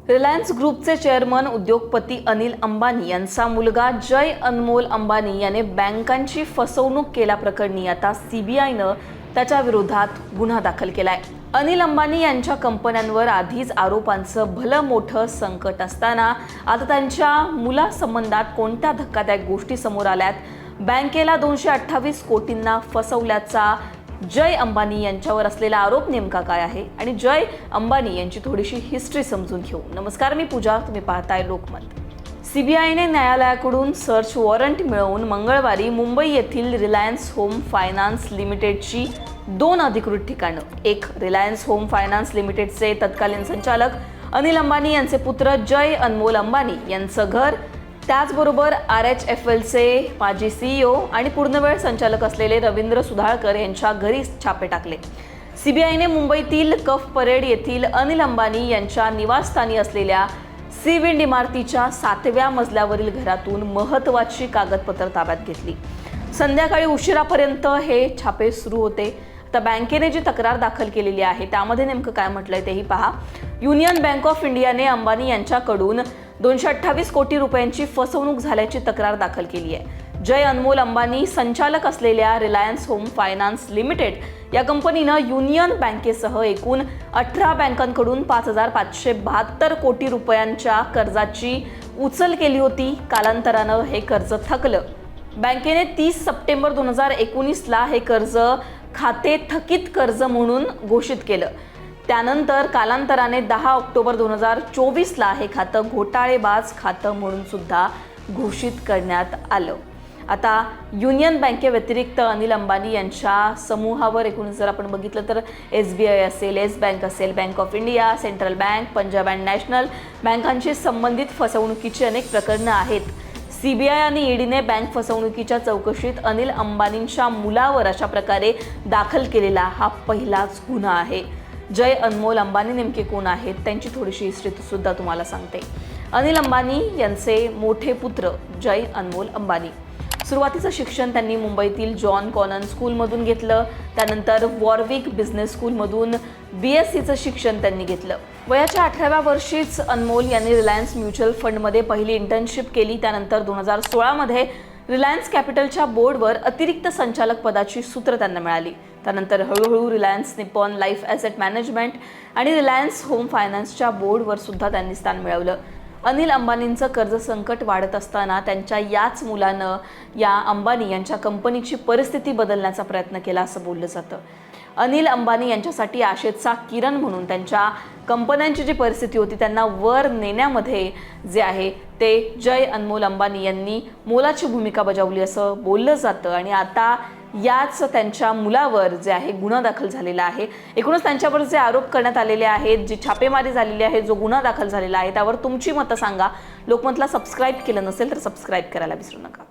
Reliance ग्रुपचे chairman उद्योगपती अनिल अंबानी यांचा मुलगा जय अनमोल अंबानी याने बँकांची फसवणूक केल्याप्रकरणी आता सीबीआयनं त्याच्या विरोधात गुन्हा दाखल केलाय। अनिल अंबानी यांच्या कंपन्यांवर आधीच आरोपांचं भलं मोठं संकट असताना आता त्यांच्या मुलासंबंधात कोणत्या धक्कादायक गोष्टी समोर आल्यात? बँकेला 228 कोटींना फसवल्याचा जय अंबानी यांच्यावर असलेला आरोप नेमका काय आहे आणि जय अंबानी यांची थोडीशी हिस्ट्री समजून घेऊ। नमस्कार, मी पूजा, तुम्ही पाहताय लोकमत। सीबीआयने न्यायालयाकडून सर्च वॉरंट मिळवून मंगळवारी मुंबई येथील रिलायन्स होम फायनान्स लिमिटेडची 2 अधिकृत ठिकाणं, एक रिलायन्स होम फायनान्स लिमिटेडचे तत्कालीन संचालक अनिल अंबानी यांचे पुत्र जय अनमोल अंबानी यांचं घर, त्याचबरोबर RHFLचे माजी CEO आणि पूर्णवेळ संचालक असलेले रवींद्र सुधाळकर यांच्या घरी छापे टाकले। सीबीआयने मुंबईतील कफ परेड येथील अनिल अंबानी यांच्या निवासस्थानी असलेल्या सी विंड इमारतीच्या 7व्या मजल्यावरील घरातून महत्त्वाची कागदपत्र ताब्यात घेतली। संध्याकाळी उशिरापर्यंत हे छापे सुरू होते। आता बँकेने जी तक्रार दाखल केलेली आहे त्यामध्ये नेमकं काय म्हटलंय तेही पहा। युनियन बँक ऑफ इंडियाने अंबानी यांच्याकडून 228 कोटी रुपयांची फसवणूक झाल्याची तक्रार दाखल केली आहे। जय अनमोल अंबानी संचालक असलेल्या रिलायन्स होम फायनान्स लिमिटेड या कंपनीनं युनियन बँकेसह एकूण 18 बँकांकडून 5,572 कोटी रुपयांच्या कर्जाची उचल केली होती। कालांतरानं हे कर्ज थकलं। बँकेने 30 सप्टेंबर 2019ला हे कर्ज खाते थकीत कर्ज म्हणून घोषित केलं। त्यानंतर कालांतराने 10 ऑक्टोबर 2024ला हे खातं घोटाळेबाज खातं म्हणून सुद्धा घोषित करण्यात आलं। आता युनियन बँकेव्यतिरिक्त अनिल अंबानी यांच्या समूहावर एकूण जर आपण बघितलं तर SBI असेल, येस बँक असेल, bank of India, central bank, Punjab and national बँकांशी संबंधित फसवणुकीची अनेक प्रकरणं आहेत। सीबीआय आणि ईडीने बँक फसवणुकीच्या चौकशीत अनिल अंबानींच्या मुलावर अशा प्रकारे दाखल केलेला हा पहिलाच गुन्हा आहे। जय अनमोल अंबानी नेमके कोण आहेत त्यांची थोडीशी हिस्ट्री सुद्धा तुम्हाला सांगते। अनिल अंबानी यांचे मोठे पुत्र जय अनमोल अंबानी, सुरुवातीचं शिक्षण त्यांनी मुंबईतील जॉन कॉनन स्कूलमधून घेतलं। त्यानंतर वॉरविक बिझनेस स्कूलमधून BScचं शिक्षण त्यांनी घेतलं। वयाच्या 18व्या वर्षीच अनमोल यांनी रिलायन्स म्युच्युअल फंडमध्ये पहिली इंटर्नशिप केली। त्यानंतर 2016मध्ये रिलायन्स कॅपिटलच्या बोर्डवर अतिरिक्त संचालक पदाची सूत्र त्यांना मिळाली। त्यानंतर हळूहळू Reliance Nippon Life Asset Management आणि रिलायन्स होम फायनान्सच्या बोर्डवर सुद्धा त्यांनी स्थान मिळवलं। अनिल अंबानींचं कर्ज संकट वाढत असताना त्यांच्या याच मुलानं या अंबानी यांच्या कंपनीची परिस्थिती बदलण्याचा प्रयत्न केला असं बोललं जातं। अनिल अंबानी यांच्यासाठी आशेचा किरण म्हणून त्यांच्या कंपन्यांची जी परिस्थिती होती त्यांना वर नेण्यामध्ये जे आहे ते जय अनमोल अंबानी यांनी मोलाची भूमिका बजावली असं बोललं जातं। आणि आता याच त्यांच्या मुलावर जे आहे गुन्हा दाखल झालेला आहे। एकूणच त्यांच्यावर जे आरोप करण्यात आलेले आहेत, जी छापेमारी झालेली आहे, जो गुन्हा दाखल झालेला आहे त्यावर तुमची मतं सांगा। लोकमतला सबस्क्राईब केलं नसेल तर सबस्क्राईब करायला विसरू नका।